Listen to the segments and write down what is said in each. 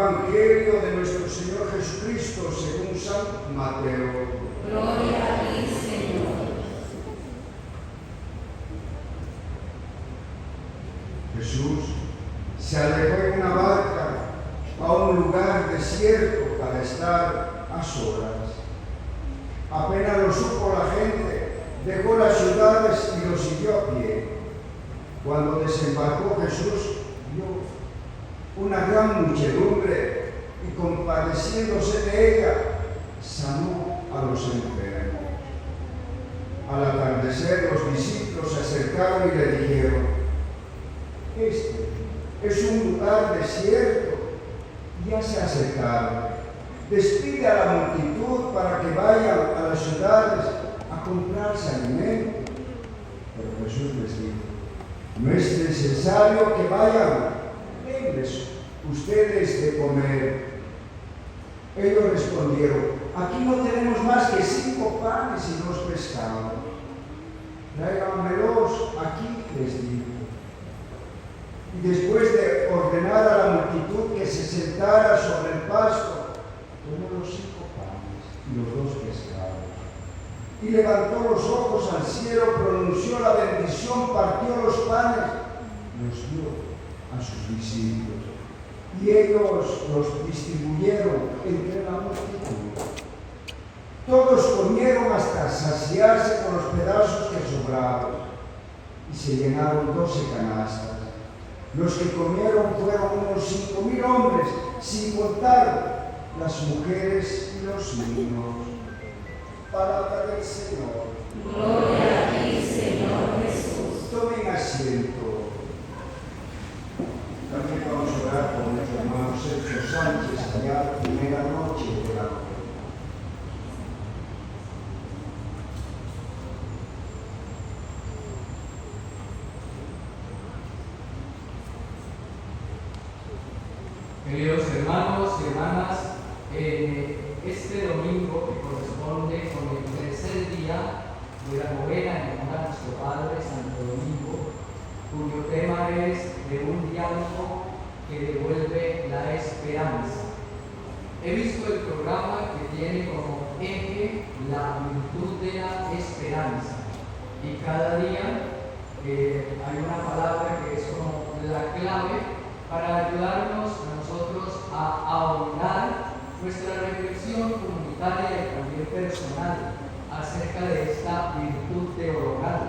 Evangelio de nuestro Señor Jesucristo según San Mateo. Gloria a ti, Señor. Jesús se alejó en una barca a un lugar desierto para estar a solas. Apenas lo supo la gente, dejó las ciudades y lo siguió a pie. Cuando desembarcó Jesús, vio una gran muchedumbre y compadeciéndose de ella, sanó a los enfermos. Al atardecer los discípulos se acercaron y le dijeron: este es un lugar desierto, ya se ha secado. Despide a la multitud para que vayan a las ciudades a comprarse alimento. Pero Jesús les dijo: no es necesario que vayan, denles ustedes de comer. Ellos respondieron: aquí no tenemos más que 5 panes y 2 pescados. Tráiganmelos aquí, les dijo. Y después de ordenar a la multitud que se sentara sobre el pasto, tomó los 5 panes y los 2 pescados. Y levantó los ojos al cielo, pronunció la bendición, partió los panes, los dio a sus discípulos. Y ellos los distribuyeron entre la multitud. Todos comieron hasta saciarse con los pedazos que sobraban, y se llenaron 12 canastas. Los que comieron fueron unos 5,000 hombres, sin contar las mujeres y los niños. Palabra del Señor. Gloria a ti, Señor Jesús. Tomen asiento. También vamos a orar por nuestro hermano Sergio Sánchez, allá primera noche de la noche. Queridos hermanos y hermanas, este domingo que corresponde con el tercer día de la novena en honor a nuestro Padre Santo Domingo, cuyo tema es de un diálogo que devuelve la esperanza. He visto el programa que tiene como eje la virtud de la esperanza, y cada día hay una palabra que es como la clave para ayudarnos a nosotros a ahondar nuestra reflexión comunitaria y también personal acerca de esta virtud teologal.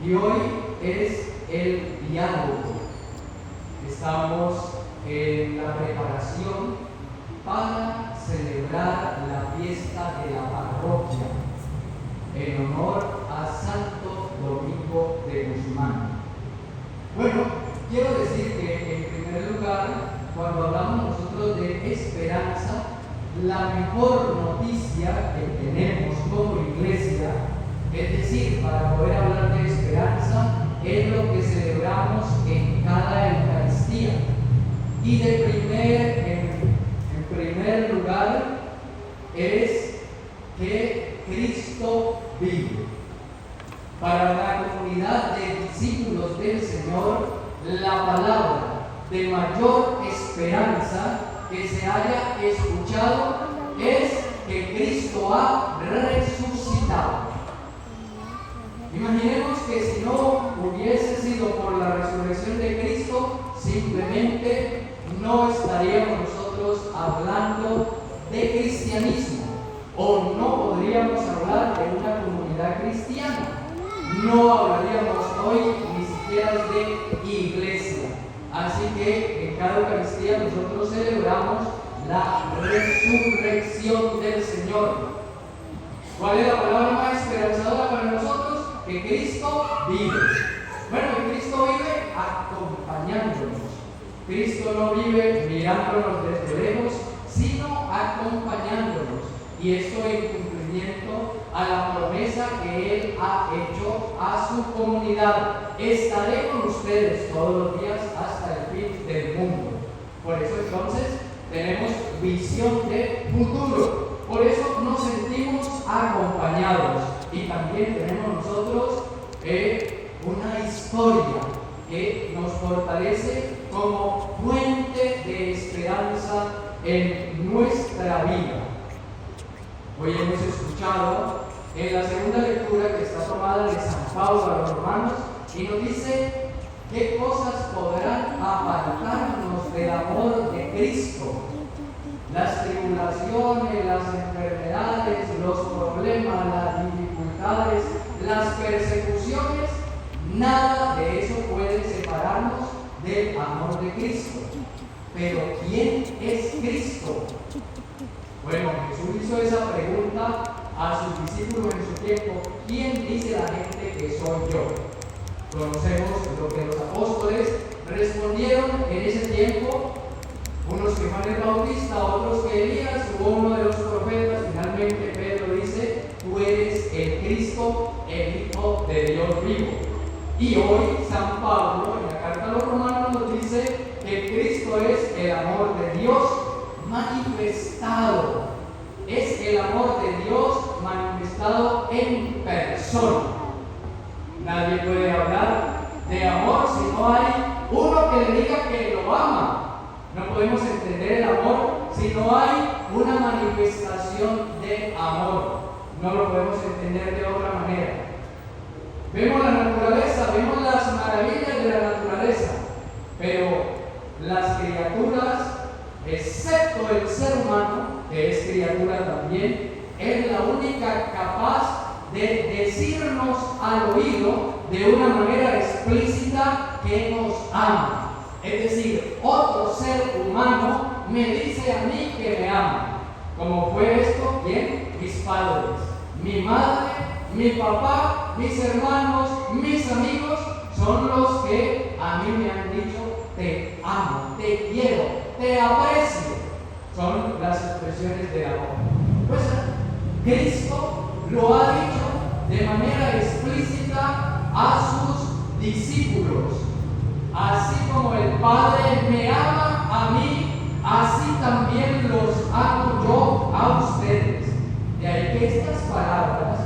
Y hoy es el diálogo. Estamos en la preparación para celebrar la fiesta de la parroquia en honor a Santo Domingo de Guzmán. Bueno, quiero decir que en primer lugar, cuando hablamos nosotros de esperanza, la mejor noticia que tenemos como iglesia, es decir, para poder hablar de esperanza, es lo que celebramos en cada Eucaristía. Y en primer lugar es que Cristo vive. Para la comunidad de discípulos del Señor, la palabra de mayor esperanza que se haya escuchado es que Cristo ha resucitado. Imaginemos que si no hubiese sido por la resurrección de Cristo, simplemente no estaríamos nosotros hablando de cristianismo, o no podríamos hablar de una comunidad cristiana. No hablaríamos hoy ni siquiera de iglesia. Así que en cada Eucaristía nosotros celebramos la resurrección del Señor. ¿Cuál es la palabra más esperanzadora para nosotros? Que Cristo vive. Bueno, que Cristo vive acompañándonos. Cristo no vive mirándonos desde lejos, sino acompañándonos. Y esto en cumplimiento a la promesa que Él ha hecho a su comunidad: estaré con ustedes todos los días hasta el fin del mundo. Por eso entonces tenemos visión de futuro, por eso nos sentimos acompañados, y también tenemos nosotros una historia que nos fortalece como fuente de esperanza en nuestra vida. Hoy hemos escuchado en la segunda lectura que está tomada de San Pablo a los Romanos y nos dice qué cosas podrán apartarnos del amor de Cristo. Las tribulaciones, las enfermedades, los problemas, las dificultades, las persecuciones, nada de eso puede separarnos del amor de Cristo. Pero ¿quién es Cristo? Bueno, Jesús hizo esa pregunta a sus discípulos en su tiempo: ¿quién dice la gente que soy yo? Conocemos lo que los apóstoles respondieron en ese tiempo, unos que Juan el Bautista, otros que Elías, hubo uno de los profetas. Finalmente Pedro dice: tú eres el Cristo, el Hijo de Dios vivo. Y hoy San Pablo en la carta a los Romanos nos dice que Cristo es el amor de Dios manifestado. Es el amor de Dios manifestado en persona. Nadie puede hablar de amor si no hay uno que le diga que lo ama. No podemos entender el amor si no hay una manifestación de amor. No lo podemos entender de otra manera. Vemos la naturaleza, vemos las maravillas de la naturaleza, pero las criaturas, excepto el ser humano, que es criatura también, es la única capaz de decirnos al oído de una manera explícita que nos ama. Es decir, otro ser humano me dice a mí que me ama. ¿Cómo fue esto? ¿Quién? Mis padres, mi madre, mi papá, mis hermanos, mis amigos son los que a mí me han dicho: te amo, te quiero, te aprecio. Son las expresiones de amor. Pues Cristo lo ha dicho de manera explícita a sus discípulos. Así como el Padre me ama a mí, así también los amo yo a ustedes. De ahí que estas palabras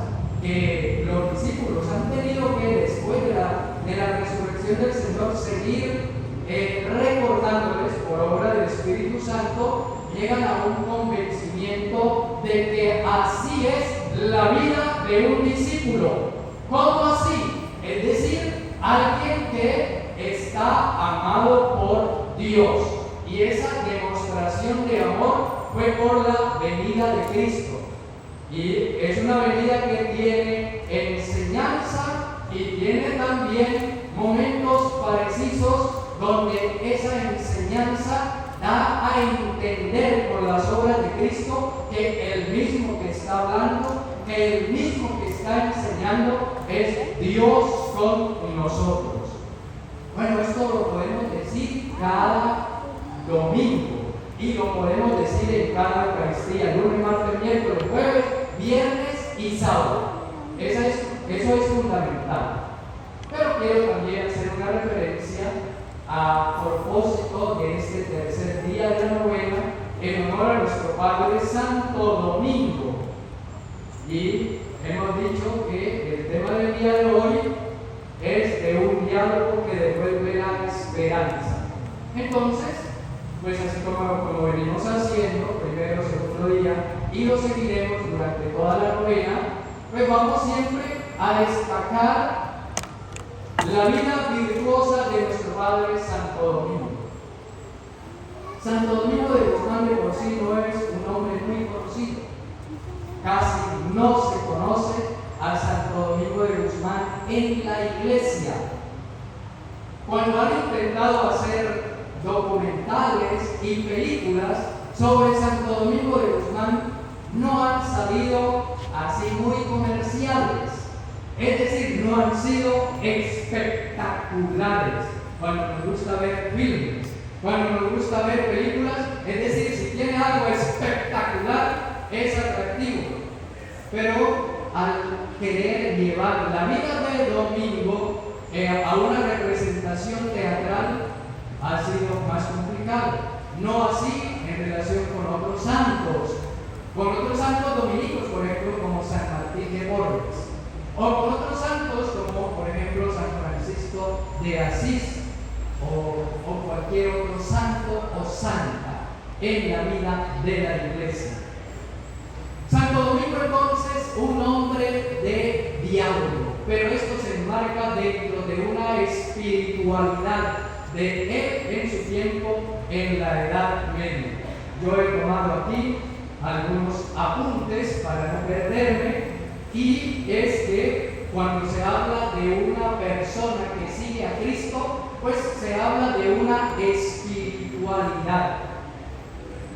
que los discípulos han tenido que, después de la resurrección del Señor, seguir recordándoles por obra del Espíritu Santo, llegan a un convencimiento de que así es la vida de un discípulo. ¿Cómo así? Es decir, alguien que está amado por Dios. Y esa demostración de amor fue por la venida de Cristo. Y es una venida que tiene enseñanza y tiene también momentos precisos donde esa enseñanza da a entender por las obras de Cristo que el mismo que está hablando, que el mismo que está enseñando es Dios con nosotros. Bueno, esto lo podemos decir cada domingo y lo podemos decir en cada Eucaristía: lunes, martes, miércoles, jueves, viernes y sábado. Eso es fundamental. Pero quiero también hacer una referencia a propósito de este tercer día de la novena en honor a nuestro Padre Santo Domingo. Y hemos dicho que el tema del día de hoy es de un diálogo que devuelve la esperanza. Entonces, pues así como venimos haciendo, primero, segundo día, y lo seguiremos durante toda la novena, pues vamos siempre a destacar la vida virtuosa de nuestro Padre Santo Domingo. Santo Domingo de Guzmán de por sí no es un hombre muy conocido. Casi no se conoce a Santo Domingo de Guzmán en la Iglesia. Cuando han intentado hacer documentales y películas sobre Santo Domingo de Guzmán, no han salido así muy comerciales. Es decir, no han sido espectaculares. Cuando nos gusta ver filmes, cuando nos gusta ver películas, es decir, si tiene algo espectacular, es atractivo. Pero al querer llevar la vida de Domingo a una representación teatral, ha sido más complicado. No así en relación con otros santos dominicos, por ejemplo, como San Martín de Porres, o con otros santos como, por ejemplo, San Francisco de Asís. o cualquier otro santo o santa en la vida de la iglesia. Santo Domingo, entonces, un hombre de diálogo, pero esto se enmarca dentro de una espiritualidad de él en su tiempo en la Edad Media. Yo he tomado aquí algunos apuntes para no perderme, y es que cuando se habla de una persona que sigue a Cristo, pues se habla de una espiritualidad.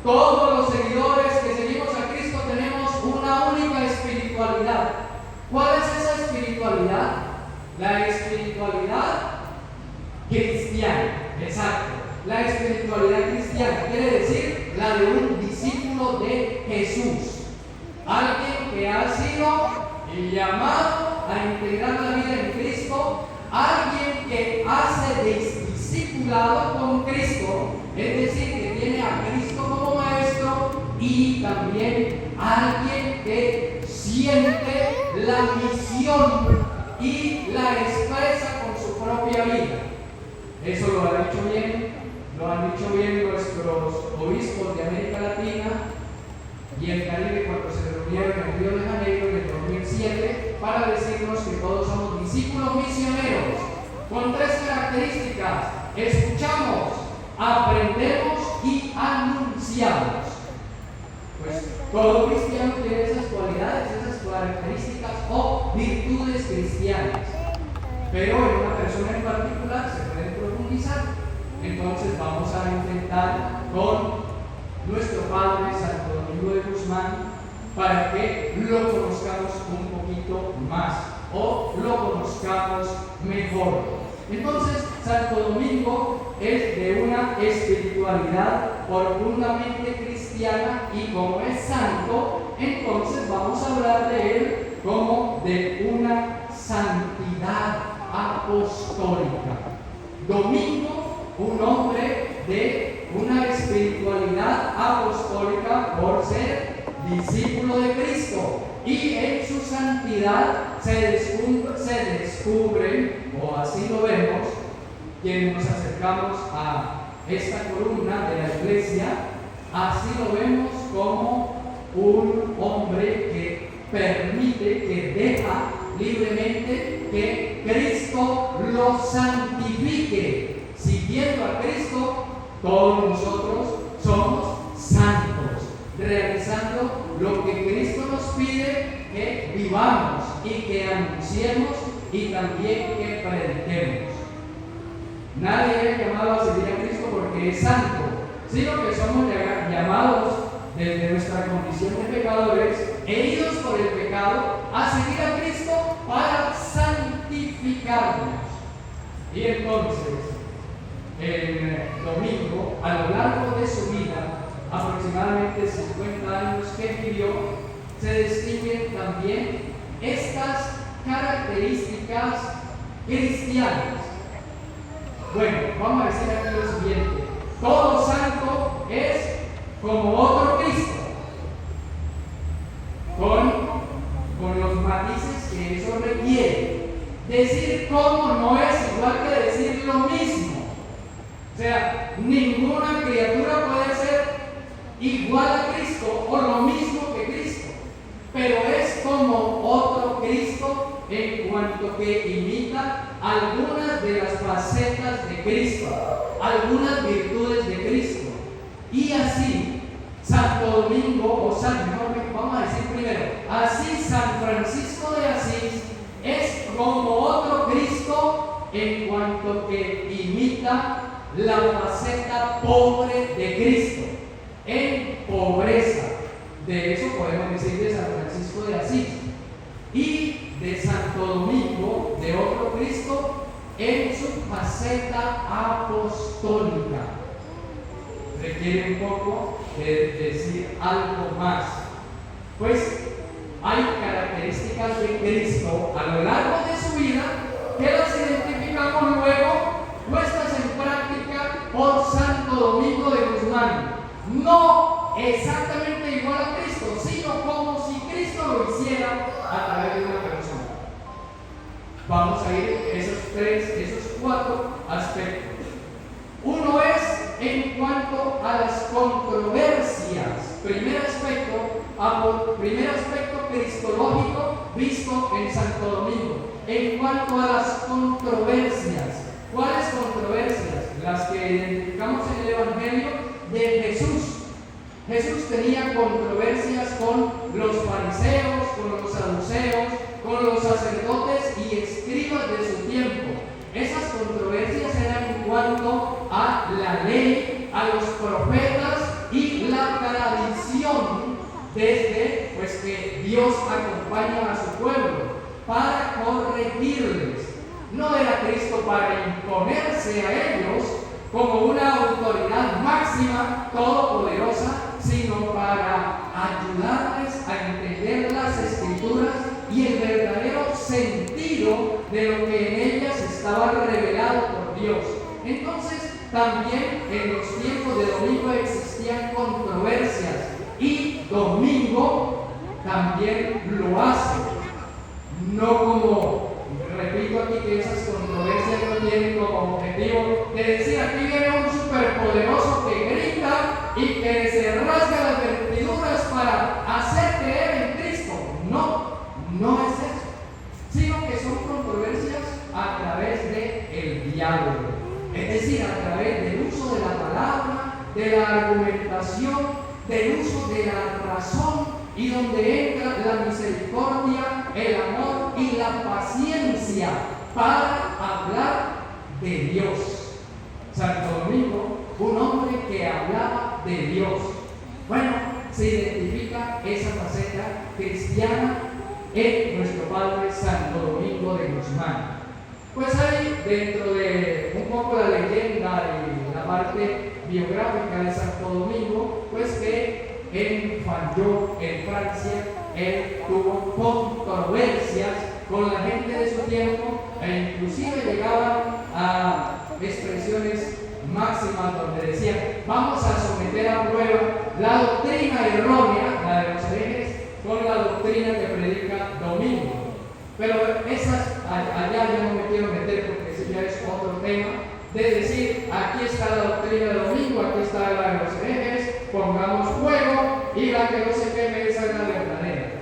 Todos los seguidores que seguimos a Cristo tenemos una única espiritualidad. ¿Cuál es esa espiritualidad? La espiritualidad cristiana. Exacto. La espiritualidad cristiana quiere decir la de un discípulo de Jesús. Alguien que ha sido llamado a integrar la vida en Cristo, alguien que hace discipulado con Cristo, es decir, que tiene a Cristo como maestro, y también alguien que siente la misión y la expresa con su propia vida. Eso lo han dicho bien nuestros obispos de América Latina y el Caribe cuando se reunieron en Río de Janeiro en el 2007 para decirnos que todos somos discípulos misioneros con tres características: escuchamos, aprendemos y anunciamos. Pues todo cristiano tiene esas cualidades, esas características o virtudes cristianas, pero en una persona en particular se puede profundizar. Entonces vamos a intentar con nuestro Padre Santo Domingo de Guzmán para que lo conozcamos un poquito más o lo conozcamos mejor. Entonces, Santo Domingo es de una espiritualidad profundamente cristiana, y como es santo, entonces vamos a hablar de él como de una santidad apostólica. Domingo, un hombre de una espiritualidad apostólica por ser discípulo de Cristo, y en su santidad se descubren, o así lo vemos, quienes nos acercamos a esta columna de la iglesia, así lo vemos como un hombre que permite, que deja libremente que Cristo lo santifique. Siguiendo a Cristo, todos nosotros somos santos, realizando lo que Cristo nos pide que vivamos y que anunciemos y también que prediquemos. Nadie es llamado a seguir a Cristo porque es santo, sino que somos llamados desde nuestra condición de pecadores, heridos por el pecado, a seguir a Cristo para santificarnos. Y entonces, el Domingo, a lo largo de su vida, aproximadamente 50 años que vivió, se distinguen también estas características cristianas. Bueno, vamos a decir aquí lo siguiente: todo santo es como otro Cristo, con los matices que eso requiere. Decir cómo no es igual que decir lo mismo. O sea, ninguna criatura puede ser igual a Cristo o lo mismo que Cristo, pero es como otro Cristo en cuanto que imita algunas de las facetas de Cristo, algunas virtudes de Cristo. Y así, Santo Domingo, o vamos a decir primero, así San Francisco de Asís es como otro Cristo en cuanto que imita la faceta pobre de Cristo, en pobreza. De eso podemos decir de San Francisco de Asís. Y de Santo Domingo, de otro Cristo, en su faceta apostólica. Requiere un poco de decir algo más. Pues hay características de Cristo a lo largo de su vida que las identificamos luego, puestas en práctica por Santo Domingo de Guzmán. No exactamente igual a Cristo, sino como si Cristo lo hiciera a través de una persona. Vamos a ir esos cuatro aspectos. en cuanto a las controversias. Primer aspecto cristológico visto en Santo Domingo. En cuanto a las controversias, ¿cuáles controversias? Las que identificamos en el Evangelio de Jesús. Jesús tenía controversias con los fariseos, con los saduceos, con los sacerdotes y escribas de su tiempo. Esas controversias eran en cuanto a la ley, a los profetas y la tradición, desde pues que Dios acompaña a su pueblo para corregirles. No era Cristo para imponerse a ellos como una autoridad máxima, todopoderosa, sino para ayudarles a entender las Escrituras y el verdadero sentido de lo que en ellas estaba revelado por Dios. Entonces, también en los tiempos de domingo existían controversias, y domingo también lo hace. No como, repito aquí, que esas controversias no tienen como objetivo de decir: aquí viene un superpoderoso que grita y que se rasga las vestiduras para hacer creer en Cristo. No es eso, sino que son controversias a través del diálogo, es decir, a través del uso de la palabra, de la argumentación, del uso de la razón, y donde entra la misericordia, el amor y la paciencia para hablar de Dios. Santo Domingo, un hombre que hablaba de Dios. Bueno, se identifica esa faceta cristiana en nuestro Padre Santo Domingo de Guzmán. Pues hay, dentro de un poco la leyenda y la parte biográfica de Santo Domingo, pues que en Fayot, en Francia, él tuvo controversias con la gente de su tiempo, e inclusive llegaban a expresiones máximas donde decían: vamos a someter a prueba la doctrina errónea, la de los herejes, con la doctrina que predica Domingo. Pero allá yo no me quiero meter, porque ese ya es otro tema, de decir: aquí está la doctrina de Domingo, aquí está la de los herejes, pongamos fuego, y la que no se queme, esa es la verdadera.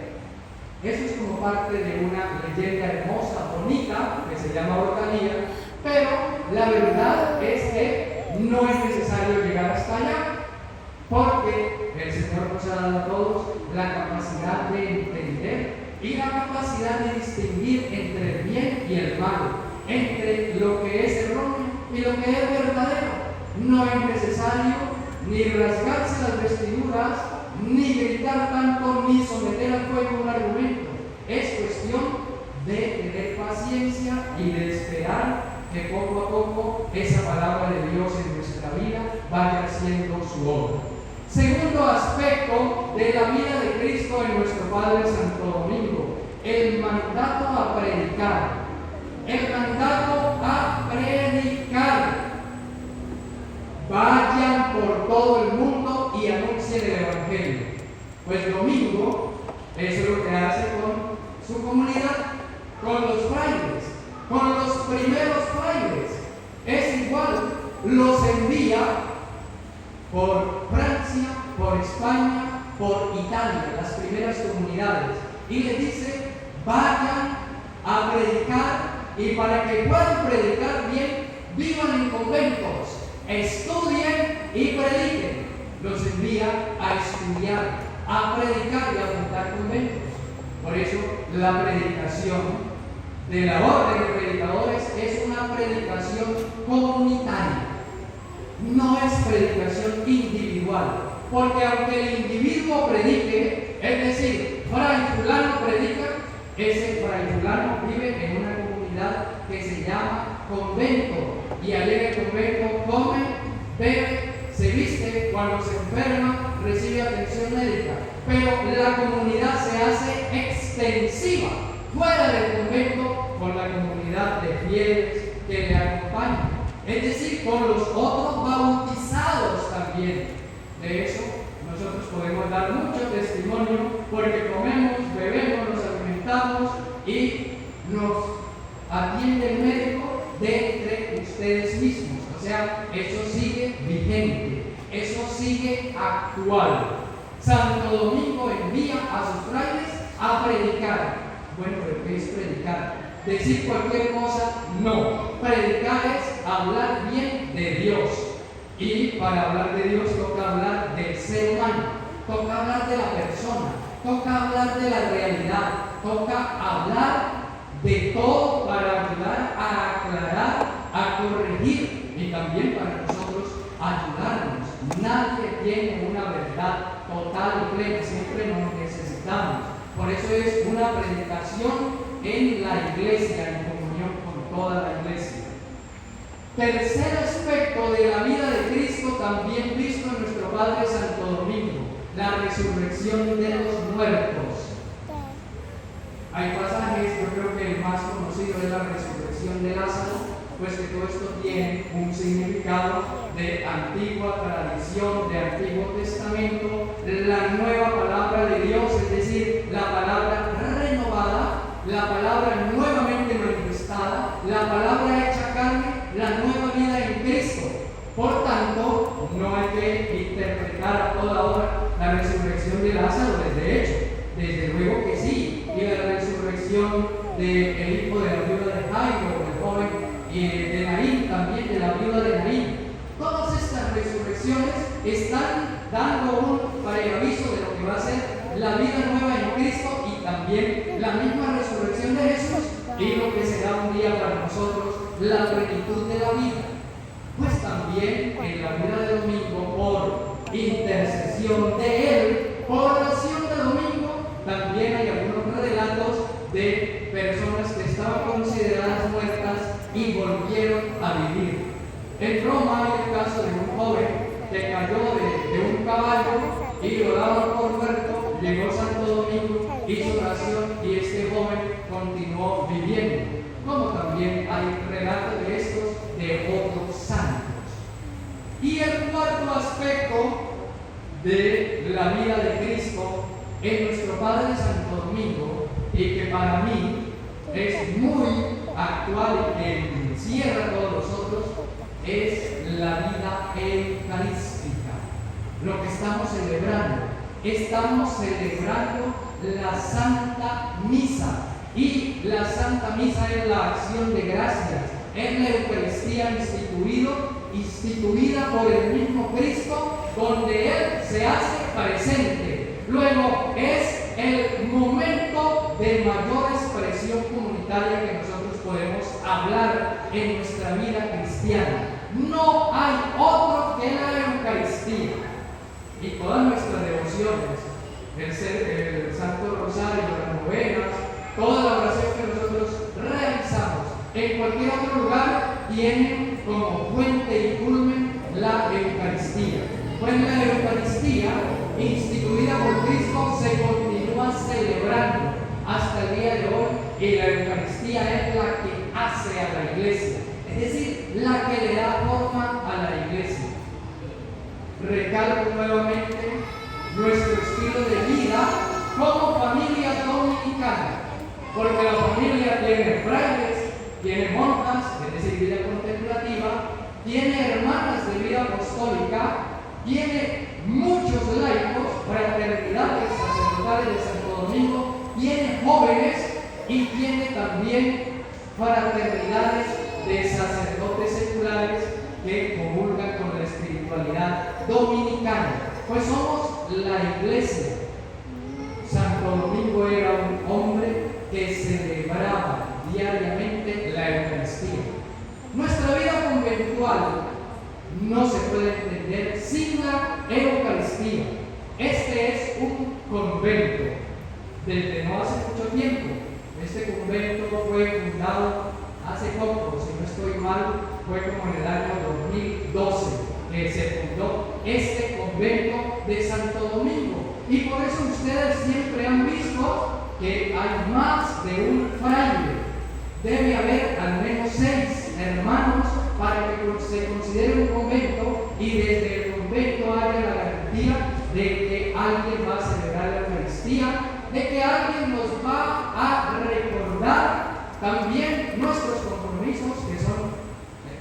Eso es como parte de una leyenda hermosa, bonita, que se llama Hortalía, pero la verdad es que no es necesario llegar hasta allá, porque el Señor nos ha dado a todos la capacidad de entender y la capacidad de distinguir entre el bien y el mal, entre lo que es erróneo y lo que es verdadero. No es necesario ni rasgarse las vestiduras, ni gritar tanto, ni someter al fuego un argumento. Es cuestión de tener paciencia y de esperar que poco a poco esa palabra de Dios en nuestra vida vaya haciendo su obra. Segundo aspecto de la vida de Cristo en nuestro Padre Santo Domingo: el mandato a predicar. El mandato a predicar. Vayan por todo el mundo y anuncien el Evangelio. Pues Domingo, eso es lo que hace con su comunidad, con los frailes, con los primeros frailes. Es igual, los envía por Francia, por España, por Italia, las primeras comunidades, y les dice: vayan a predicar, y para que puedan predicar bien, vivan en conventos, estudien y prediquen. Los envía a estudiar, a predicar y a fundar conventos. Por eso la predicación de la orden de predicadores es una predicación comunitaria, no es predicación individual, porque aunque el individuo predique, es decir, fray fulano predica, ese fray fulano vive en una comunidad que se llama convento, y allí en el convento come, bebe, se viste, cuando se enferma recibe atención médica, pero la comunidad se hace extensiva fuera del convento con la comunidad de fieles que le acompañan, es decir, con los otros bautizados también. De eso nosotros podemos dar mucho testimonio, porque comemos, bebemos, nos alimentamos y nos atiende el médico de entre ustedes mismos. O sea, eso sigue vigente. eso sigue actual. Santo Domingo envía a sus frailes a predicar. Bueno, ¿pero qué es predicar? Decir cualquier cosa, no. Predicar es hablar bien de Dios. Y para hablar de Dios toca hablar del ser humano, toca hablar de la persona, toca hablar de la realidad, toca hablar de todo para ayudar a aclarar, a corregir y también para nosotros ayudarnos. Nadie tiene una verdad total y plena, siempre nos necesitamos. Por eso es una predicación en la iglesia, en comunión con toda la iglesia. Tercer aspecto de la vida de Cristo, también visto en nuestro Padre Santo Domingo, la resurrección de los muertos. Hay pasajes, yo creo que el más conocido es la resurrección de Lázaro, pues que todo esto tiene un significado de antigua tradición, de Antiguo Testamento, la nueva palabra de Dios, es decir, la palabra renovada, la palabra nuevamente manifestada, la palabra hecha carne, la nueva vida en Cristo. Por tanto, no hay que interpretar a toda hora la resurrección de Lázaro, desde luego que sí, y la resurrección del hijo de la viuda de Jairo, del joven de Naín, también de la viuda de Naín. Todas estas resurrecciones están dando un preaviso de lo que va a ser la vida nueva en Cristo y también la misma resurrección de Jesús y lo que será un día para nosotros la plenitud de la vida. Pues también en la vida de domingo, por intercesión de Él, por oración de domingo, también hay algunos relatos de personas que estaban consideradas muertas y volvieron a vivir. En Roma hay el caso de un joven que cayó de un caballo y lo daban por muerto, llegó Santo Domingo, hizo oración y este joven continuó viviendo. Como también hay relatos de estos de otros santos. Y el cuarto aspecto de la vida de Cristo en nuestro Padre Santo Domingo, y que para mí es muy actual y que encierra a todos nosotros, es la vida eucarística. Lo que estamos celebrando la Santa Misa. Y la Santa Misa es la acción de gracias, es la Eucaristía instituida por el mismo Cristo, donde Él se hace presente. Luego es el momento de mayor expresión comunitaria que nosotros podemos hablar en nuestra vida cristiana. No hay otro que la Eucaristía. Y todas nuestras devociones, el Santo Rosario, las novenas, toda la oración que nosotros realizamos en cualquier otro lugar tiene como fuente y culmen la Eucaristía. Pues la Eucaristía, instituida por Cristo, se continúa celebrando hasta el día de hoy, y la Eucaristía es la que hace a la iglesia, es decir, la que le da forma a la iglesia. Recalco nuevamente nuestro estilo de vida como familia dominicana. Porque la familia tiene frailes, tiene monjas, es decir, vida contemplativa, tiene hermanas de vida apostólica, tiene muchos laicos, fraternidades sacerdotales de Santo Domingo, tiene jóvenes y tiene también fraternidades de sacerdotes seculares que comulgan con la espiritualidad dominicana. Pues somos la iglesia. Santo Domingo era un hombre que celebraba diariamente la Eucaristía. Nuestra vida conventual no se puede entender sin la Eucaristía. Este es un convento desde no hace mucho tiempo. Este convento fue fundado hace poco, si no estoy mal, fue como en el año 2012 que se fundó este convento de Santo Domingo. Y por eso ustedes siempre han visto que hay más de un fraile. Debe haber al menos 6 hermanos para que se considere un convento, y desde el convento haya la garantía de que alguien va a celebrar la Eucaristía, de que alguien nos va a recordar también nuestros compromisos,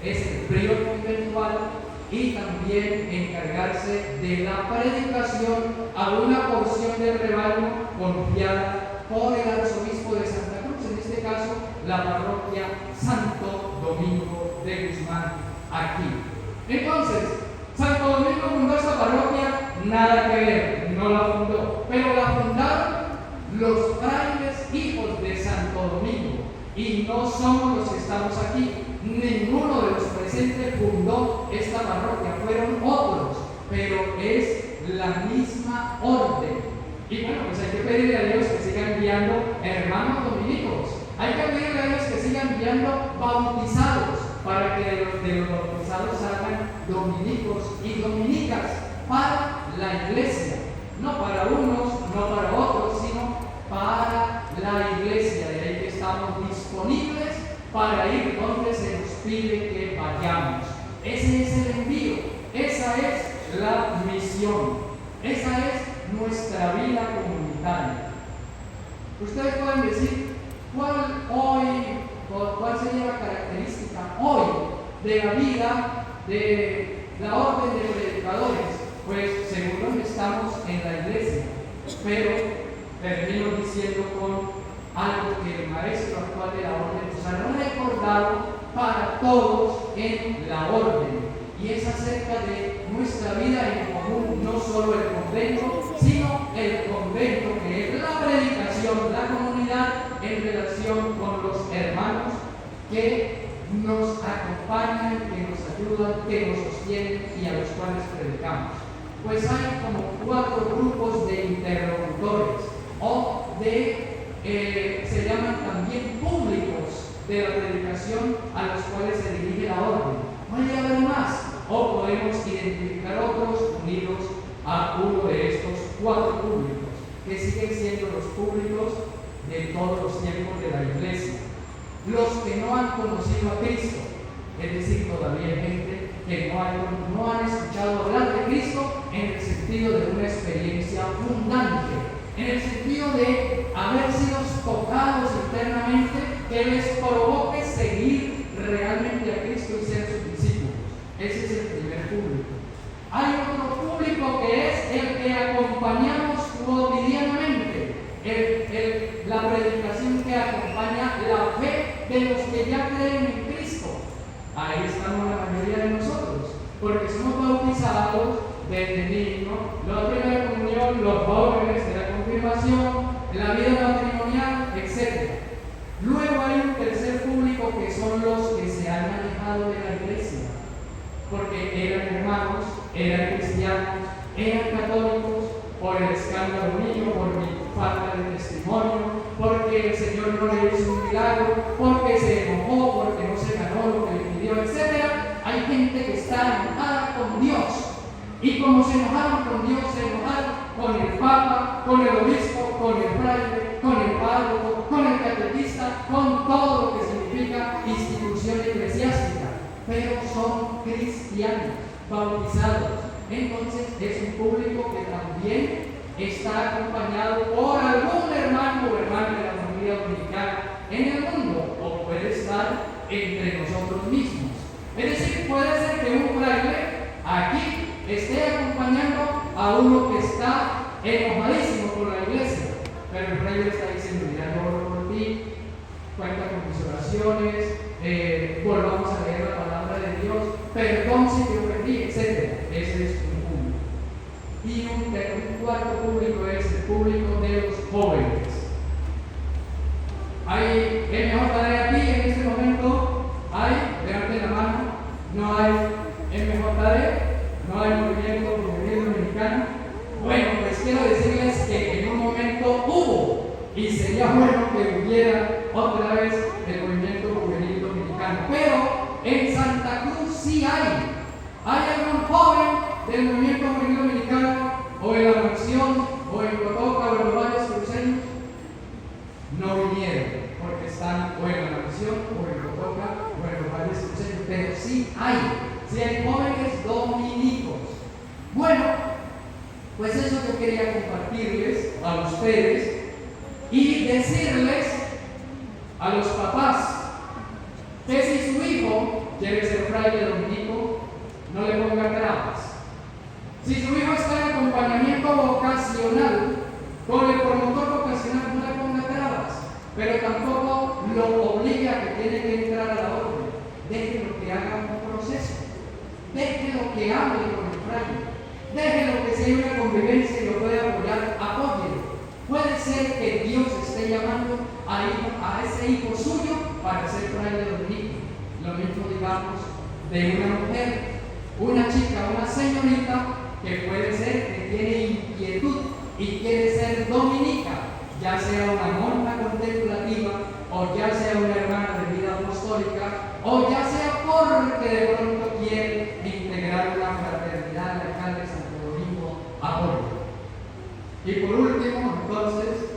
que es el periodo conventual, y también también encargarse de la predicación a una porción del rebaño confiada por el arzobispo de Santa Cruz, en este caso la parroquia Santo Domingo de Guzmán, aquí. Entonces, Santo Domingo fundó esta parroquia, nada que ver, no la fundó, pero la fundaron los frailes hijos de Santo Domingo, y no somos los que estamos aquí. Ninguno de los presentes fundó esta parroquia, fueron otros, pero es la misma orden. Y bueno, pues hay que pedirle a Dios que siga enviando hermanos dominicos, hay que pedirle a Dios que siga enviando bautizados, para que de los bautizados salgan dominicos y dominicas para la iglesia, no para unos, no para otros, sino para la iglesia. De ahí que estamos disponibles para ir donde se nos pide que vayamos. Ese es el envío, esa es la misión, esa es nuestra vida comunitaria. Ustedes pueden decir cuál sería la característica hoy de la vida de la orden de predicadores. Pues según lo que estamos en la iglesia, pero termino diciendo con algo que el maestro actual de la orden nos ha recordado para todos en la orden, y es acerca de nuestra vida en común, no solo el convento, sino el convento, que es la predicación, la comunidad en relación con los hermanos que nos acompañan, que nos ayudan, que nos sostienen y a los cuales predicamos. Pues hay como 4 grupos de interlocutores o se llaman también públicos de la predicación a los cuales se dirige la orden. Puede haber más, o podemos identificar otros unidos a uno de estos 4 públicos, que siguen siendo los públicos de todos los tiempos de la iglesia. Los que no han conocido a Cristo, es decir, todavía hay gente que no han escuchado hablar de Cristo en el sentido de una experiencia fundante, en el sentido de haber sido tocados internamente, que les provoque seguir realmente a Cristo y ser sus discípulos. Ese es el primer público. Hay otro público que es el que acompañamos cotidianamente, la predicación que acompaña la fe de los que ya creen en Cristo. Ahí estamos la mayoría de nosotros, porque somos bautizados desde niños, la primera comunión, los jóvenes de la confirmación, la vida matrimonial, etc. Luego hay un tercer público que son los que se han alejado de la iglesia, porque eran hermanos, eran cristianos, eran católicos, por el escándalo mío, por mi falta de testimonio, porque el Señor no le hizo un milagro, porque se enojó, porque no se ganó lo que le pidió, etc. Hay gente que está enojada con Dios. Y como se enojaron con Dios, se enojaron con el Papa, con el obispo, con el fraile, con el párroco, con el catequista, con todo lo que significa institución eclesiástica. Pero son cristianos, bautizados. Entonces es un público que también está acompañado por algún hermano o hermana de la familia dominicana en el mundo, o puede estar entre nosotros mismos. Es decir, puede ser que un fraile aquí esté acompañando a uno que está enojadísimo por la iglesia, pero el fraile está diciendo: mira, yo oro por ti, cuenta con mis oraciones, volvamos a leer la palabra de Dios, perdón si te ofendí, etc. Ese es un público. Y un cuarto público es el público de los jóvenes. ¿Hay MJD aquí en este momento? ¿Hay? Levanten la mano. ¿No hay MJD? ¿No hay movimiento juvenil dominicano? Bueno, pues quiero decirles que en un momento hubo, y sería bueno que hubiera otra vez el movimiento juvenil dominicano, pero en Santa Cruz sí hay. ¿Hay algún joven del movimiento juvenil dominicano, o en la Mansión, o en Cotoca, o en los valles cruceños? No vinieron, porque están o en la Mansión, o en Cotoca, o en los valles cruceños, pero sí hay jóvenes dominicos. Bueno, pues eso yo quería compartirles a ustedes y decirles a los papás que si su hijo quiere ser fraile dominico, no le ponga trabas. Si su hijo está en acompañamiento vocacional, con el promotor vocacional no le ponga trabas, pero tampoco lo obligue a que tiene que entrar a la orden. Déjelo que haga un proceso, déjelo que hable con el fraile, déjelo que sea una convivencia y lo pueda apoyar, apóyelo. Puede ser que Dios esté llamando a ese hijo suyo para ser fraile dominico. Lo mismo digamos de una mujer, una chica, una señorita que puede ser que tiene inquietud y quiere ser dominica, ya sea una monja contemplativa o ya sea una hermana de vida apostólica o ya sea porque de pronto quiere integrar una fraternidad local de Santo Domingo, apoyo. Y por último, entonces,